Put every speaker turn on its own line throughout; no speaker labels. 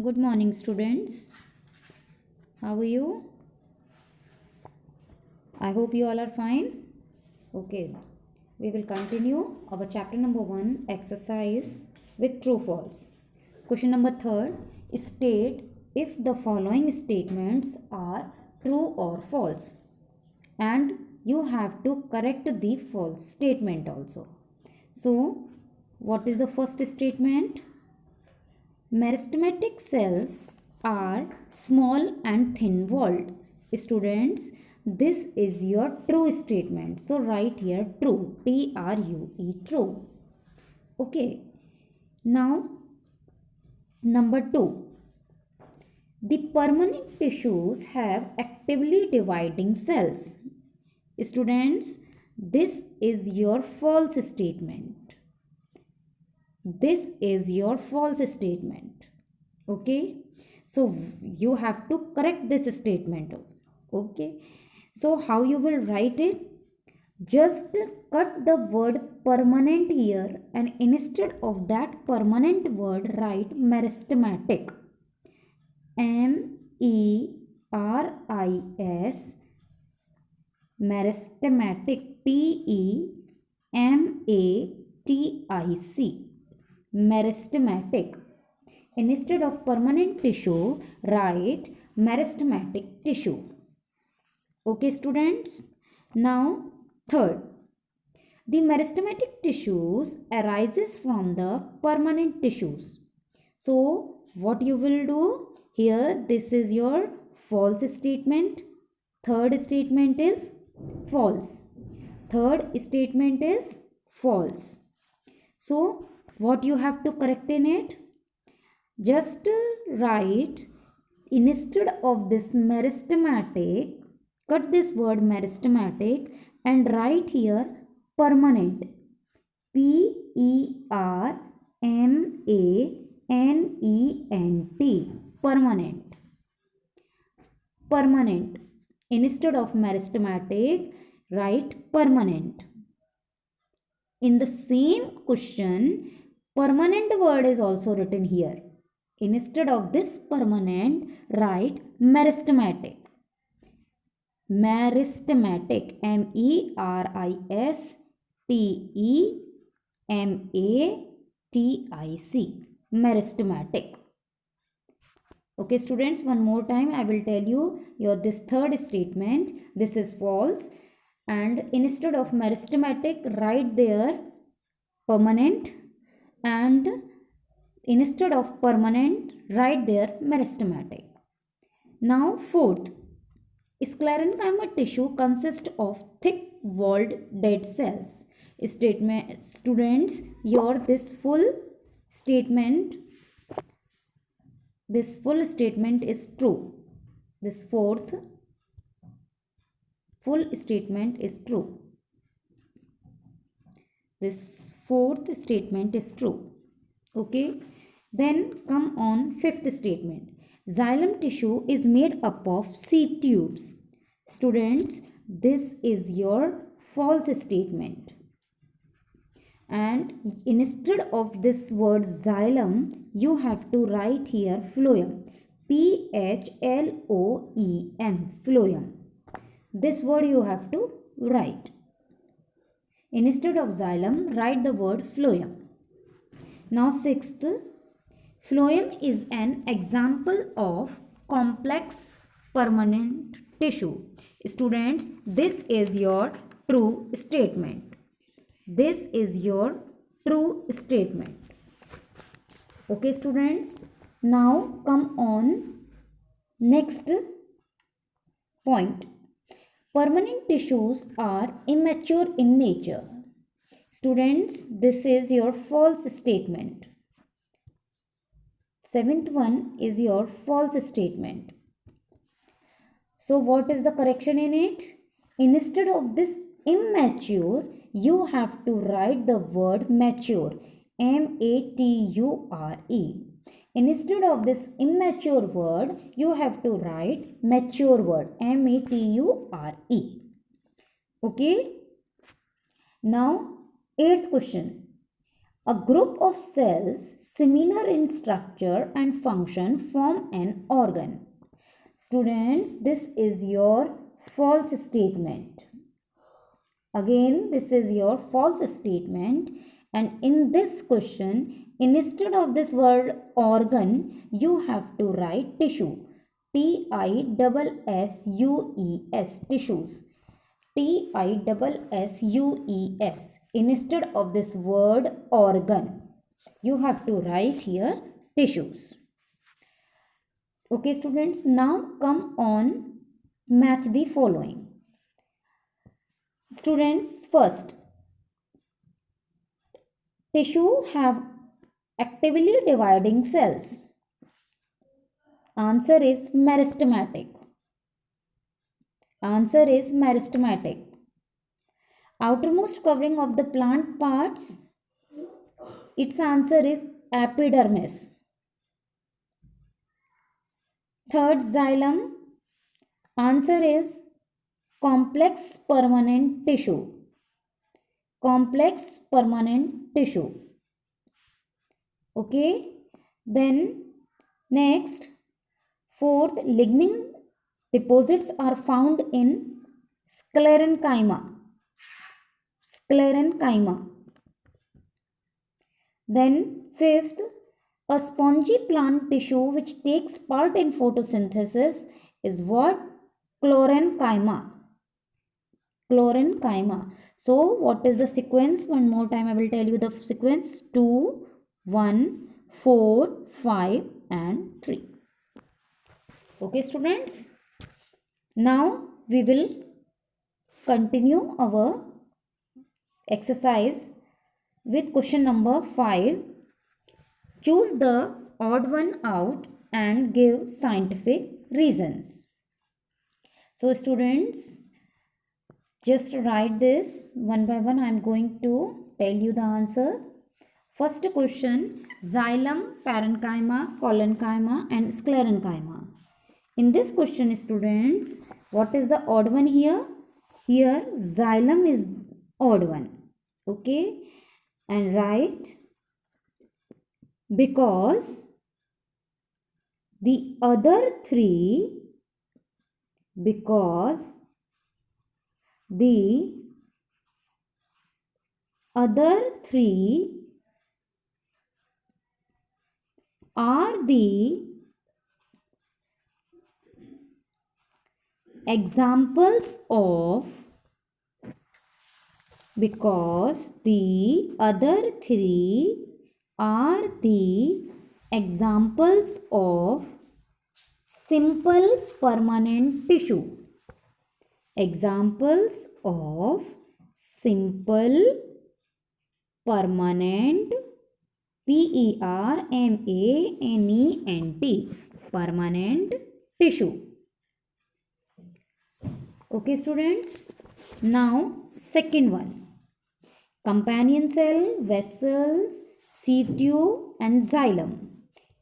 Good morning, students. How are you? I hope you all are fine. Okay, we will continue our chapter number 1 exercise with true false. Question number 3, state if the following statements are true or false, and you have to correct the false statement also. So, what is the first statement? Meristematic cells are small and thin walled. Students, this is your true statement. So write here true. T-R-U-E, true. Okay. Now, number 2. The permanent tissues have actively dividing cells. Students, this is your false statement. This is your false statement. Okay, so you have to correct this statement. Okay, so how you will write it? Just cut the word permanent here, and instead of that permanent word write meristematic. MERIS, meristematic. TEMATIC, meristematic. Instead of permanent tissue, write meristematic tissue. Okay, students. Now, third, the meristematic tissues arises from the permanent tissues. So, what you will do here? This is your false statement. Third statement is false. Third statement is false. So, what you have to correct in it? Just write instead of this meristematic, cut this word meristematic and write here permanent. PERMANENT, permanent. Permanent. Instead of meristematic, write permanent. In the same question, permanent word is also written here. Instead of this permanent, write meristematic. Meristematic. MERISTEMATIC. Meristematic. Okay, students, one more time I will tell you your this third statement. This is false, and instead of meristematic write there permanent, and instead of permanent write there meristematic. Now fourth, sclerenchyma tissue consists of thick walled dead cells. Statement, students, your this full statement is true. This fourth full statement is true. This fourth statement is true. Okay. Then come on fifth statement. Xylem tissue is made up of seed tubes. Students, this is your false statement. And instead of this word xylem, you have to write here phloem. PHLOEM, phloem. This word you have to write. Instead of xylem, write the word phloem. Now sixth, phloem is an example of complex permanent tissue. Students, this is your true statement. This is your true statement. Okay, students. Now come on next point. Permanent tissues are immature in nature. Students, this is your false statement. Seventh one is your false statement. So what is the correction in it? Instead of this immature, you have to write the word mature. MATURE. Instead of this immature word, you have to write mature word. MATURE. Okay. Now, eighth question. A group of cells similar in structure and function form an organ. Students, this is your false statement. Again, this is your false statement, and in this question, instead of this word organ, you have to write tissue. Tissues, tissues. Tissues. Instead of this word organ, you have to write here tissues. Okay, students, now come on, match the following. Students, first, tissue have actively dividing cells. Answer is meristematic. Answer is meristematic. Outermost covering of the plant parts, its answer is epidermis. Third, xylem, answer is complex permanent tissue. Complex permanent tissue. Okay. Then next, fourth, lignin deposits are found in sclerenchyma. Sclerenchyma. Then fifth, a spongy plant tissue which takes part in photosynthesis is what? Chlorenchyma. Chlorenchyma. So what is the sequence? One more time I will tell you the sequence. 2, 1, 4, 5 and 3. Okay, students. Now we will continue our exercise with question number 5. Choose the odd one out and give scientific reasons. So students, just write this one by one. I am going to tell you the answer. First question, xylem, parenchyma, collenchyma and sclerenchyma. In this question, students, what is the odd one here? Here xylem is odd one. Okay, and write because the other three are the examples of simple permanent tissue. Examples of simple permanent permanent tissue. Okay, students. Now, second one. Companion cell, vessels, sieve tube and xylem.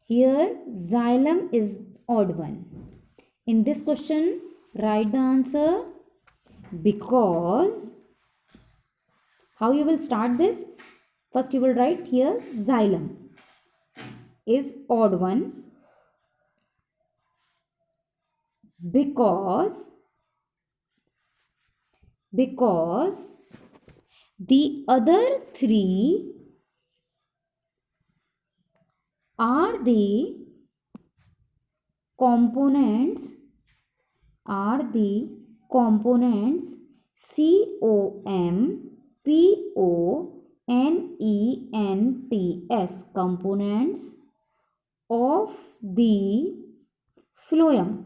Here, xylem is odd one. In this question, write the answer because. How you will start this? First, you will write here xylem is odd one because the other three are the components components components of the phloem.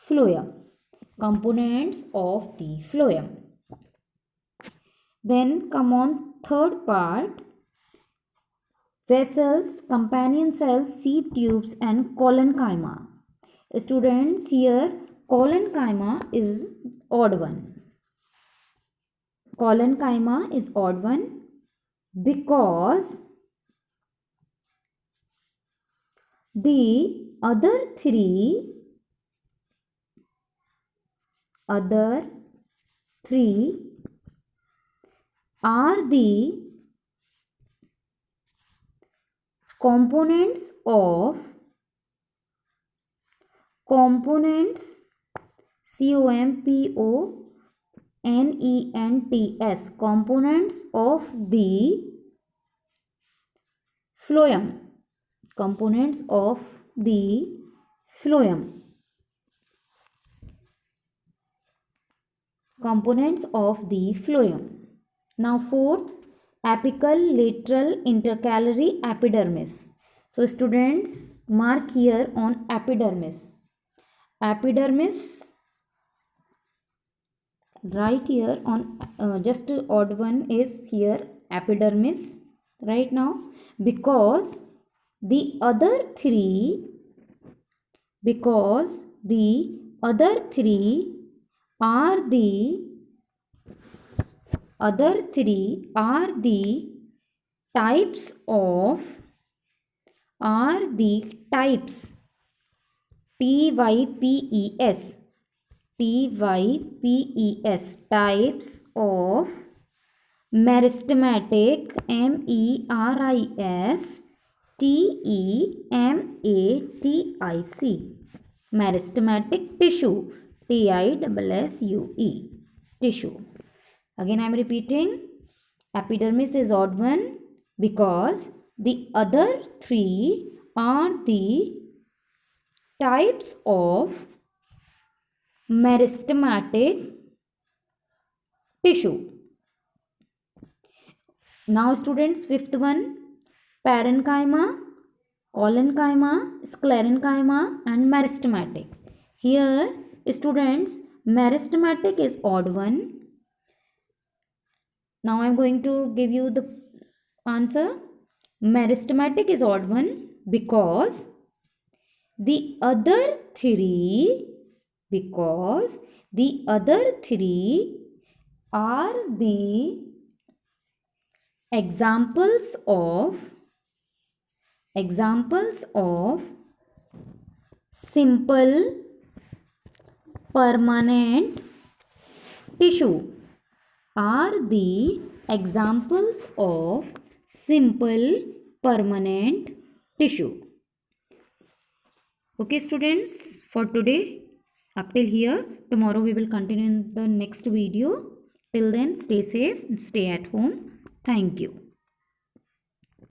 Phloem. Components of the phloem. Then come on third part. Vessels, companion cells, sieve tubes and collenchyma. Students, here collenchyma is odd one. Collenchyma is odd one because the other three are the components components components of the phloem. Components of the phloem. Components of the phloem. Now fourth, apical lateral intercalary epidermis. So students, mark here on epidermis. Epidermis, right here on just odd one is here epidermis right now, because the other three are the types of types types of meristematic meristematic meristematic tissue tissue tissue. Again I am repeating, epidermis is odd one because the other three are the types of meristematic tissue. Now students, fifth one, parenchyma, collenchyma, sclerenchyma and meristematic. Here students, meristematic is odd one. Now I am going to give you the answer. Meristematic is odd one because the other three are the examples of simple permanent tissue. Are the examples of simple permanent tissue. Okay students, for today up till here. Tomorrow we will continue in the next video. Till then, stay safe and stay at home. Thank you.